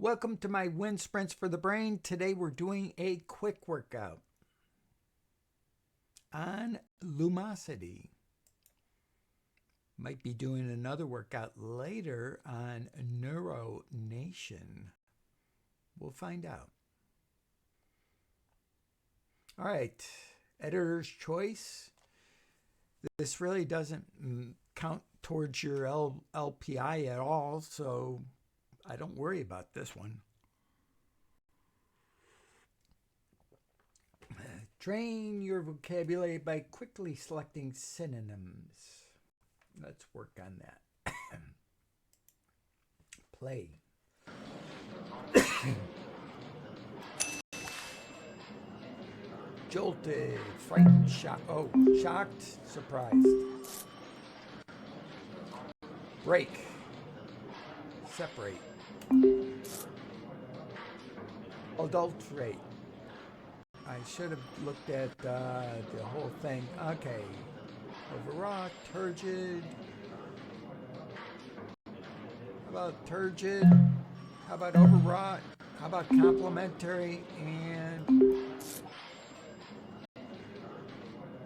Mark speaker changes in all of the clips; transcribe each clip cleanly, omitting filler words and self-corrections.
Speaker 1: Welcome to my Wind Sprints for the Brain. Today we're doing a quick workout on Lumosity. Might be doing another workout later on Neuronation. We'll find out. All right, editor's choice. This really doesn't count towards your LPI at all, so I don't worry about this one. Train your vocabulary by quickly selecting synonyms. Let's work on that. Play. Jolted, frightened, shocked. Oh, shocked, surprised. Break. Separate. Adulterate. I should have looked at the whole thing. Okay. Overwrought, turgid. How about turgid? How about overwrought? How about complimentary? And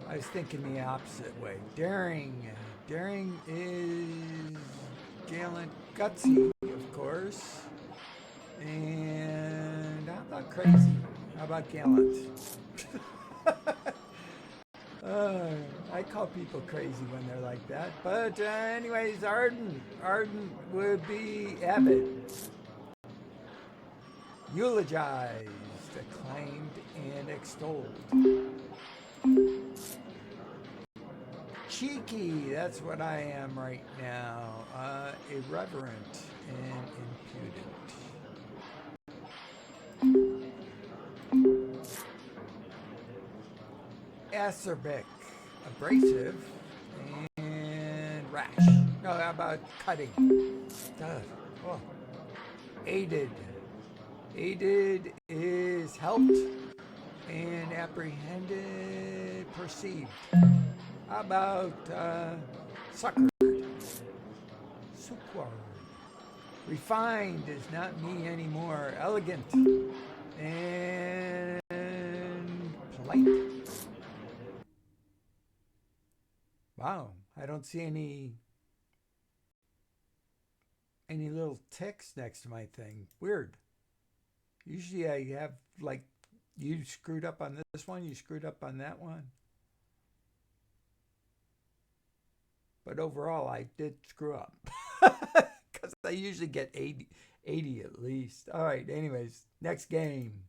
Speaker 1: I was thinking the opposite way. Daring. Daring is gallant, gutsy, of course. And how about crazy? How about gallant? I call people crazy when they're like that. But anyways, ardent. Ardent would be avid. Eulogized, acclaimed, and extolled. Cheeky, that's what I am right now. Irreverent and impudent. Acerbic, abrasive, and rash. No, how about cutting? Oh. Aided. Aided is helped and apprehended, perceived. How about suckered? Succored. Refined is not me anymore. Elegant and polite. Wow, I don't see any little ticks next to my thing. Weird. Usually I have, like, you screwed up on this one, you screwed up on that one. But overall, I did screw up. Because I usually get 80 at least. All right, anyways, next game.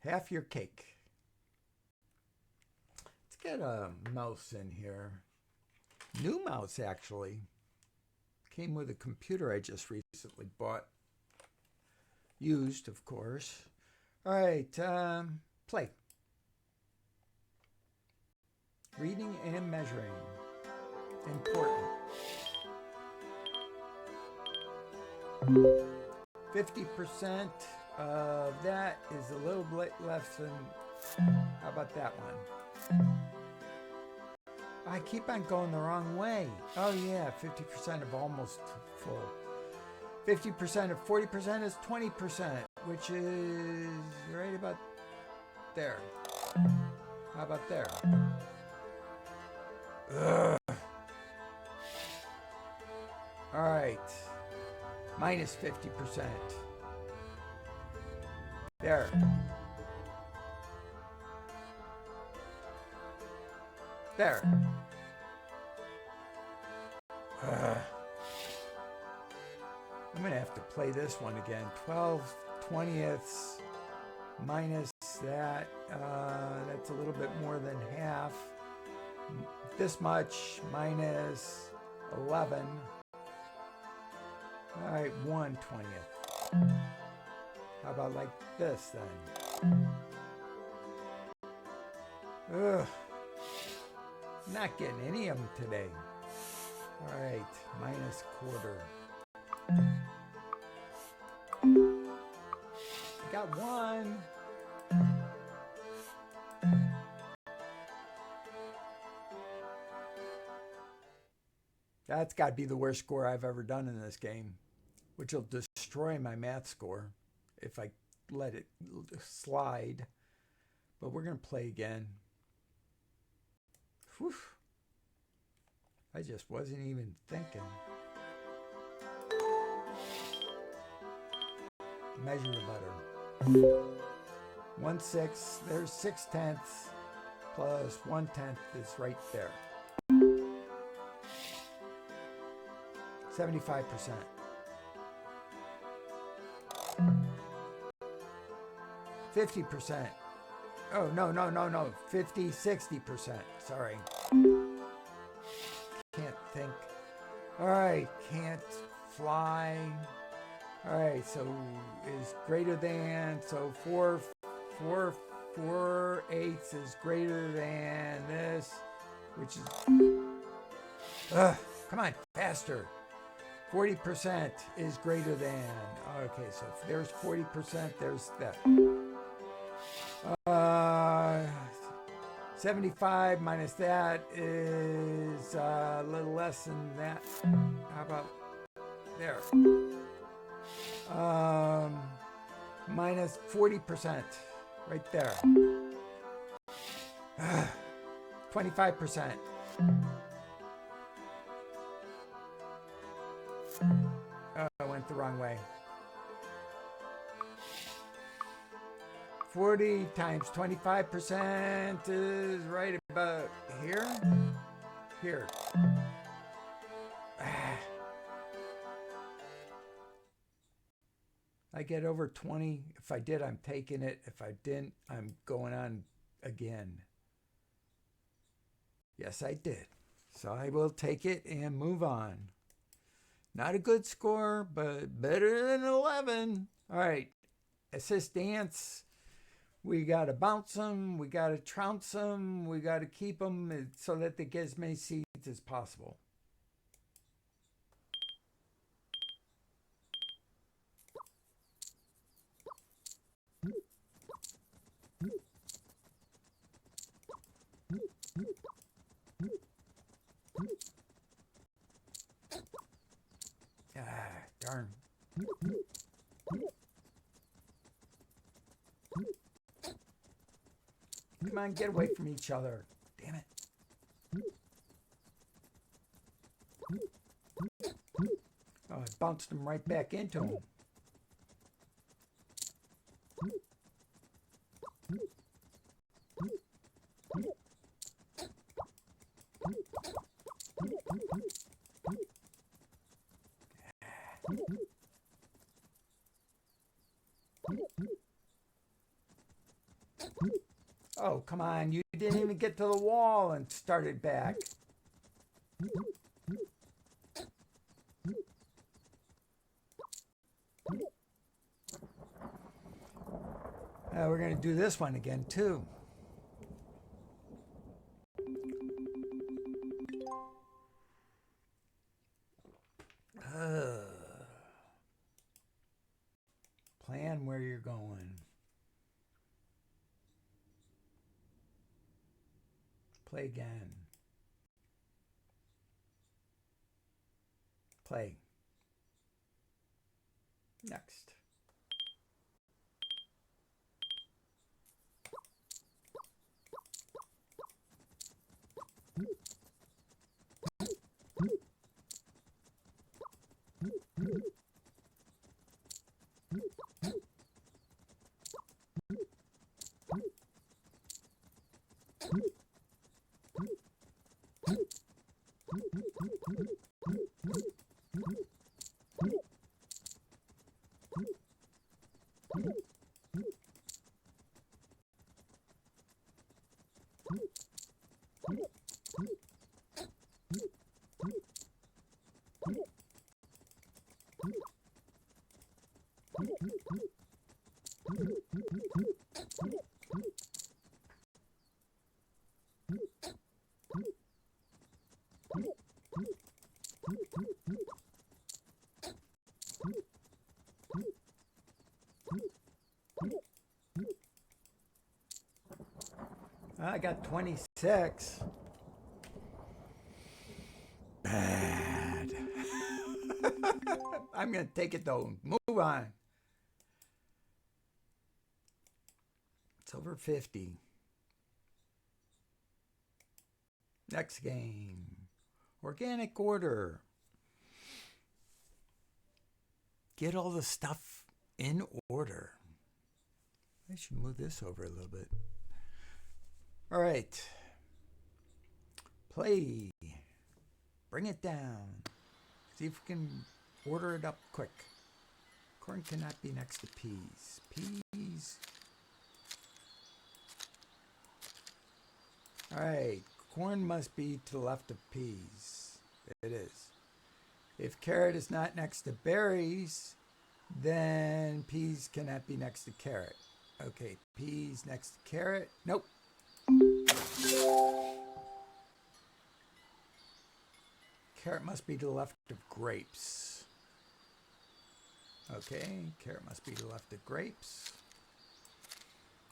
Speaker 1: Half your cake. Let's get a mouse in here. New mouse, actually. Came with a computer I just recently bought. Used, of course. All right, play. Reading and measuring. Important. 50% of that is a little bit less than, how about that one? I keep on going the wrong way. Oh yeah, 50% of almost full. 50% of 40% is 20%, which is right about there. How about there? Ugh. All right, minus 50%. There. There. I'm gonna have to play this one again. 12/20ths minus that. That's a little bit more than half. This much minus 11. All right, 1/20th. How about like this then? Ugh. Not getting any of them today. All right, minus quarter. Got one. That's got to be the worst score I've ever done in this game, which will destroy destroy my math score if I let it slide. But we're going to play again. Whew. I just wasn't even thinking. Measure the butter. 1/6, there's 6/10 plus 1/10 is right there. 75%. 50%. Oh, no. 50, 60%. Sorry. Can't think. All right, can't fly. All right, so is greater than, so 4/8 is greater than this, which is, come on, faster. 40% is greater than, okay, so if there's 40%, there's that. 75 minus that is a little less than that. How about there? Minus 40%, right there. 25%. I went the wrong way. 40 times 25% is right about here. Here. I get over 20. If I did, I'm taking it. If I didn't, I'm going on again. Yes, I did. So I will take it and move on. Not a good score, but better than 11. All right. Assist dance. We got to bounce them. We got to trounce them. We got to keep them so that they get as many seeds as possible. Ah, darn. Come on, get away from each other. Damn it. Oh, I bounced them right back into him. Oh, come on. You didn't even get to the wall and started back. We're going to do this one again, too. Plan where you're going. Play again. Play. Next. I got 26. Bad. I'm going to take it though. Move on. It's over 50. Next game. Organic order. Get all the stuff in order. I should move this over a little bit. All right. Play. Bring it down. See if we can order it up quick. Corn cannot be next to peas. Peas. All right. Corn must be to the left of peas. It is. If carrot is not next to berries, then peas cannot be next to carrot. Okay, peas next to carrot. Nope. Carrot must be to the left of grapes. Okay, carrot must be to the left of grapes.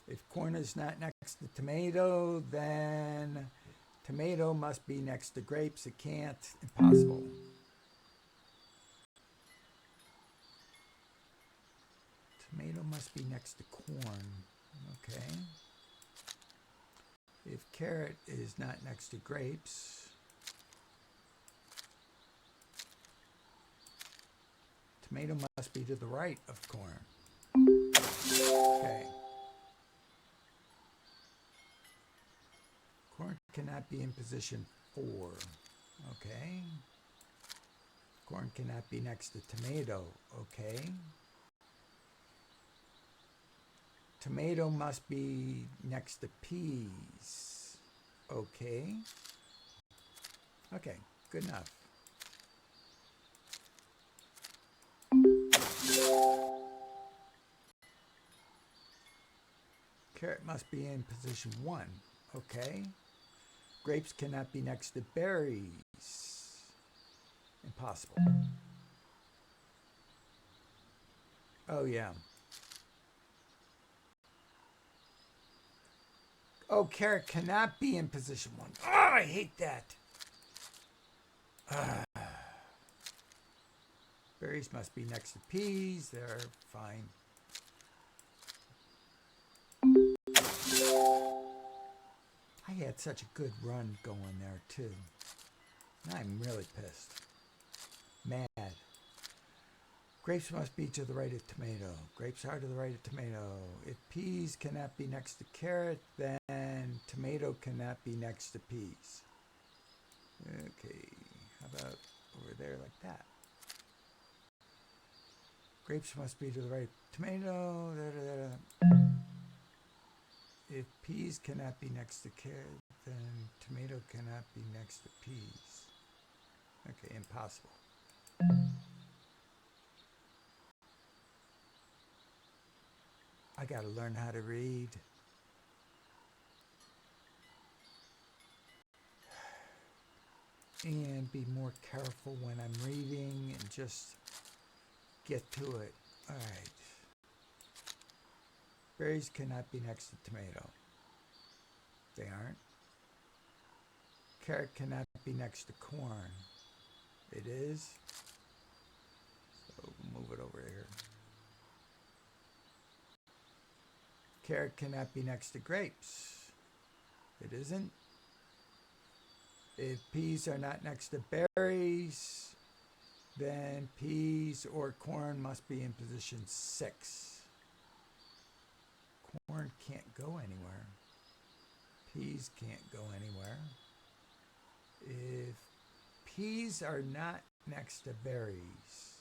Speaker 1: If corn is not next to tomato, then tomato must be next to grapes. It can't. Impossible. Tomato must be next to corn. Okay. If carrot is not next to grapes, tomato must be to the right of corn. Okay. Corn cannot be in position 4. Okay. Corn cannot be next to tomato. Okay. Tomato must be next to peas. Okay. Okay, good enough. Carrot must be in position 1. Okay. Grapes cannot be next to berries. Impossible. Oh, yeah. Oh, carrot cannot be in position 1. Oh, I hate that. Berries must be next to peas. They're fine. I had such a good run going there, too. I'm really pissed. Mad. Grapes must be to the right of tomato. Grapes are to the right of tomato. If peas cannot be next to carrot, then tomato cannot be next to peas. Okay, how about over there like that? Grapes must be to the right of tomato. If peas cannot be next to carrot, then tomato cannot be next to peas. Okay, impossible. I gotta learn how to read. And be more careful when I'm reading and just get to it. All right. Berries cannot be next to tomato. They aren't. Carrot cannot be next to corn. It is. So move it over here. Carrot cannot be next to grapes. It isn't. If peas are not next to berries, then peas or corn must be in position 6. Corn can't go anywhere. Peas can't go anywhere. If peas are not next to berries,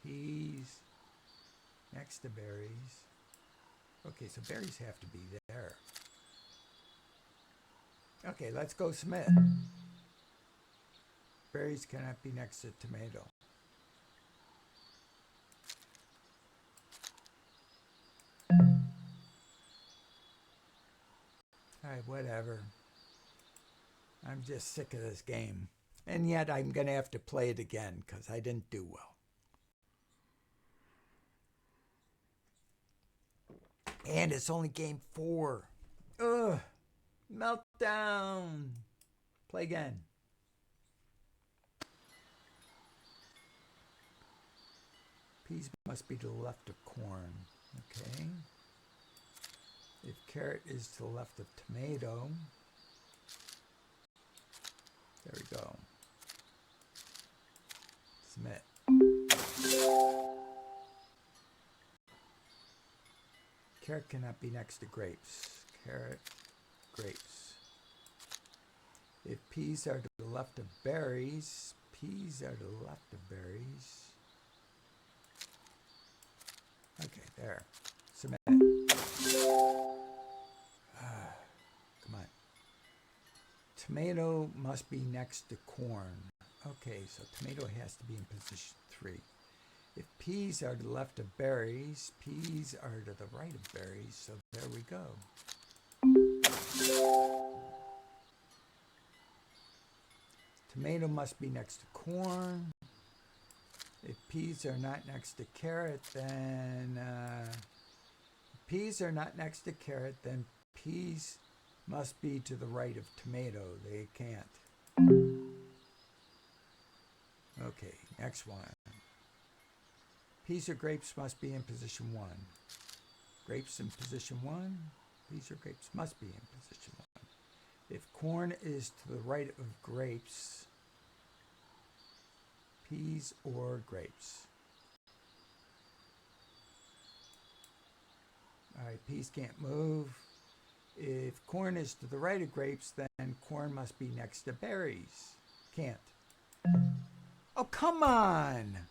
Speaker 1: peas next to berries. Okay, so berries have to be there. Okay, let's go submit. Berries cannot be next to tomato. Alright, whatever. I'm just sick of this game. And yet I'm going to have to play it again because I didn't do well. And it's only game 4. Ugh. Meltdown. Play again. peas must be to the left of corn. Okay. If carrot is to the left of tomato, there we go. Submit. Carrot cannot be next to grapes. Carrot, grapes. If peas are to the left of berries, peas are to the left of berries. Okay, there. Submit. Come on. Tomato must be next to corn. Okay, so tomato has to be in position 3. If peas are to the left of berries, peas are to the right of berries, so there we go. Tomato must be next to corn. If peas are not next to carrot, then peas must be to the right of tomato. They can't. Okay, next one. Peas or grapes must be in position 1. Grapes in position 1. Peas or grapes must be in position 1. If corn is to the right of grapes, peas or grapes. All right, peas can't move. If corn is to the right of grapes, then corn must be next to berries. Can't. Oh, come on!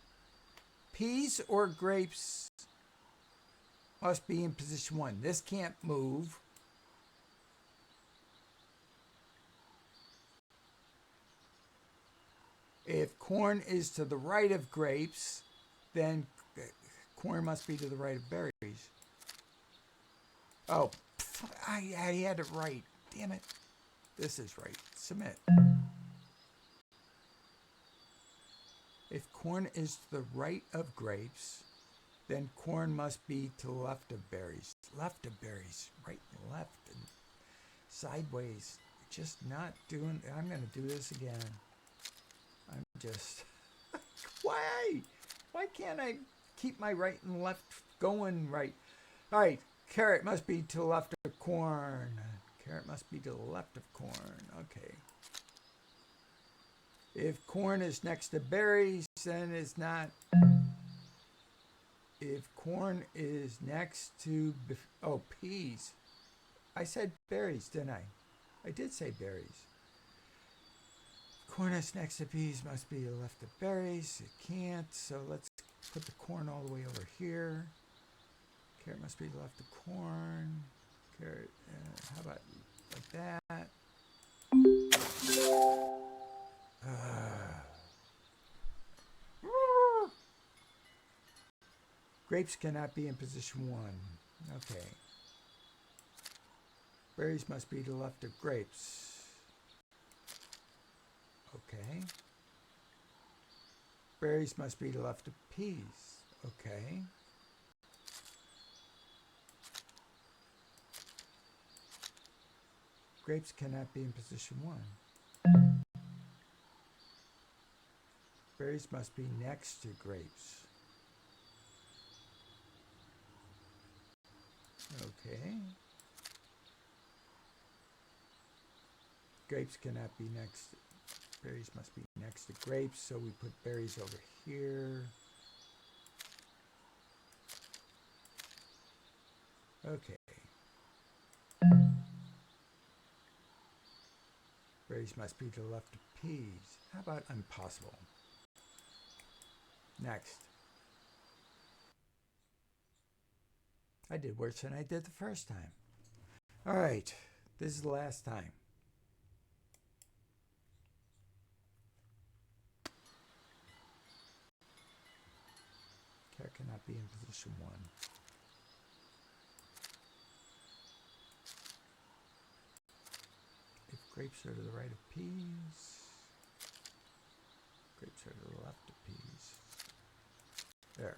Speaker 1: Peas or grapes must be in position 1. This can't move. If corn is to the right of grapes, then corn must be to the right of berries. Oh, I had it right. Damn it. This is right. Submit. If corn is to the right of grapes, then corn must be to the left of berries. Left of berries. Right and left and sideways. Just not doing... I'm going to do this again. I'm just... Why? Why can't I keep my right and left going right? All right. Carrot must be to the left of corn. Carrot must be to the left of corn. Okay. If corn is next to berries, then it's not. If corn is next to... Oh, peas. I said berries, didn't I? I did say berries. Corn is next to peas must be to the left of berries. It can't, so let's put the corn all the way over here. Carrot must be to the left of corn. Carrot, how about like that? Grapes cannot be in position 1. Okay. Berries must be to the left of grapes. Okay. Berries must be to the left of peas. Okay. Grapes cannot be in position 1. Berries must be next to grapes. Okay. Grapes cannot be next. Berries must be next to grapes, so we put berries over here. Okay. Berries must be to the left of peas. How about impossible? Next. I did worse than I did the first time. All right. This is the last time. Carrot cannot be in position 1. If grapes are to the right of peas, grapes are to the left of peas. There.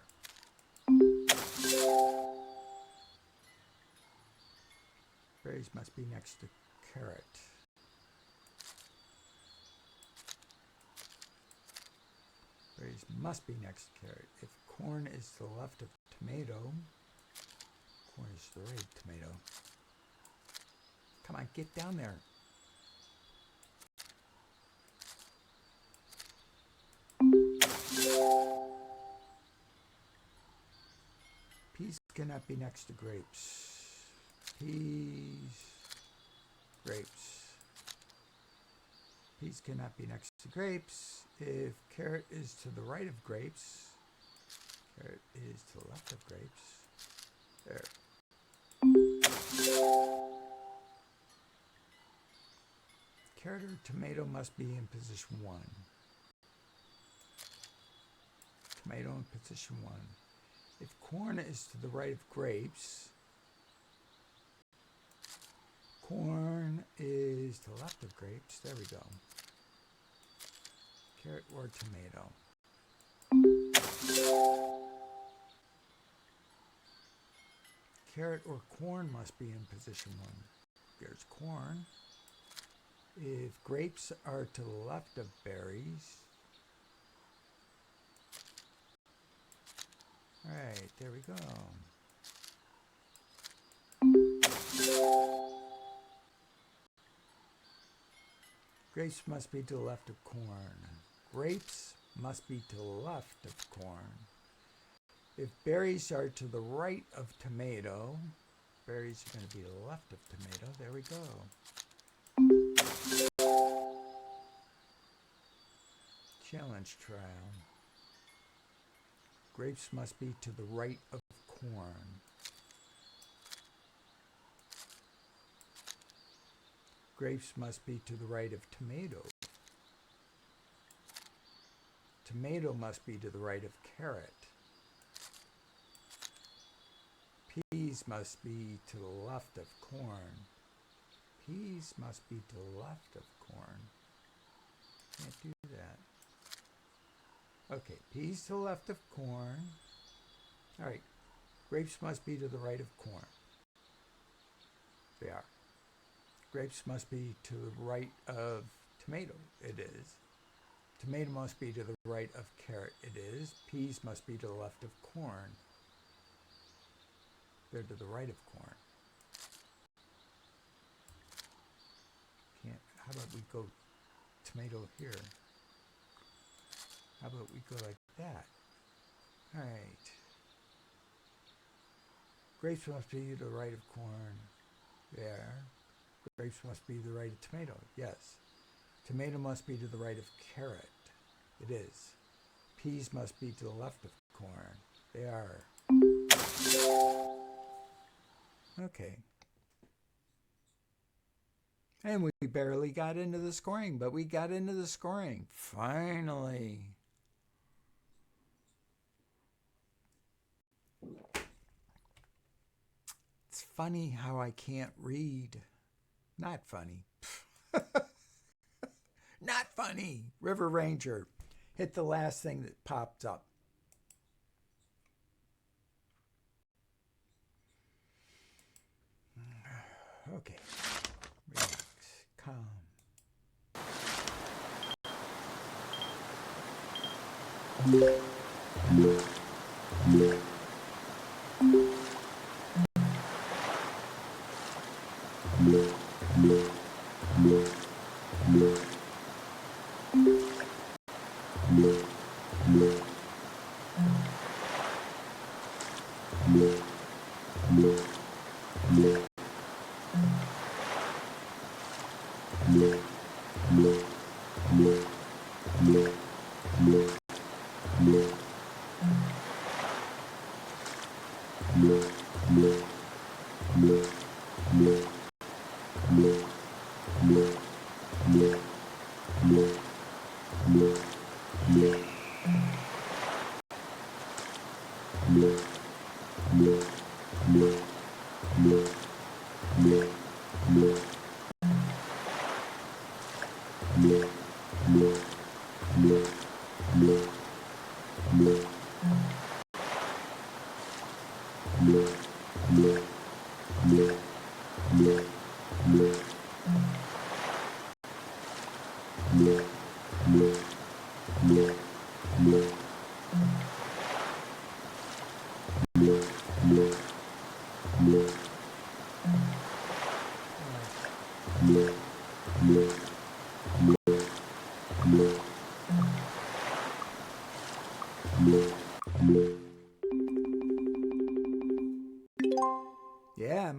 Speaker 1: Berries must be next to carrot. Berries must be next to carrot. If corn is to the left of tomato, corn is to the right of tomato. Come on, get down there. Peas cannot be next to grapes. Peas, grapes. Peas cannot be next to grapes. If carrot is to the right of grapes, carrot is to the left of grapes. There. Carrot or tomato must be in position 1. Tomato in position 1. If corn is to the right of grapes, corn is to the left of grapes. There we go. Carrot or tomato. Carrot or corn must be in position 1. There's corn. If grapes are to the left of berries, all right, there we go. Grapes must be to the left of corn. Grapes must be to the left of corn. If berries are to the right of tomato, berries are going to be to the left of tomato. There we go. Challenge trial. Grapes must be to the right of corn. Grapes must be to the right of tomato. Tomato must be to the right of carrot. Peas must be to the left of corn. Peas must be to the left of corn. Can't do that. Okay, peas to the left of corn. All right, grapes must be to the right of corn. They are. Grapes must be to the right of tomato. It is. Tomato must be to the right of carrot. It is. Peas must be to the left of corn. They're to the right of corn. Can't. How about we go tomato here? How about we go like that? All right. Grapes must be to the right of corn. There. Grapes must be to the right of tomato. Yes. Tomato must be to the right of carrot. It is. Peas must be to the left of corn. They are. Okay. And we barely got into the scoring, but we got into the scoring. Finally. It's funny how I can't read. Not funny. Not funny. River Ranger. Hit the last thing that popped up. Okay. Relax. Calm.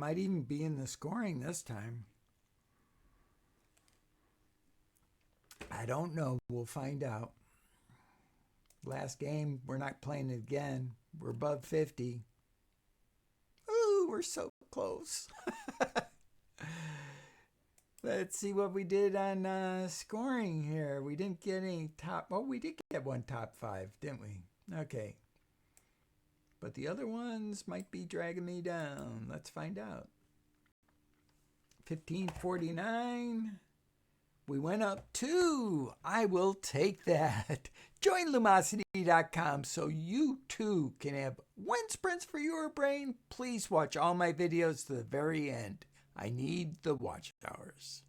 Speaker 1: might even be in the scoring this time. I don't know. We'll find out. Last game, we're not playing it again. We're above 50. Ooh, we're so close. Let's see what we did on scoring here. We didn't get any top... Oh, we did get one top 5, didn't we? Okay. But the other ones might be dragging me down. Let's find out. 1549. We went up 2. I will take that. Join Lumosity.com so you too can have wind sprints for your brain. Please watch all my videos to the very end. I need the watch hours.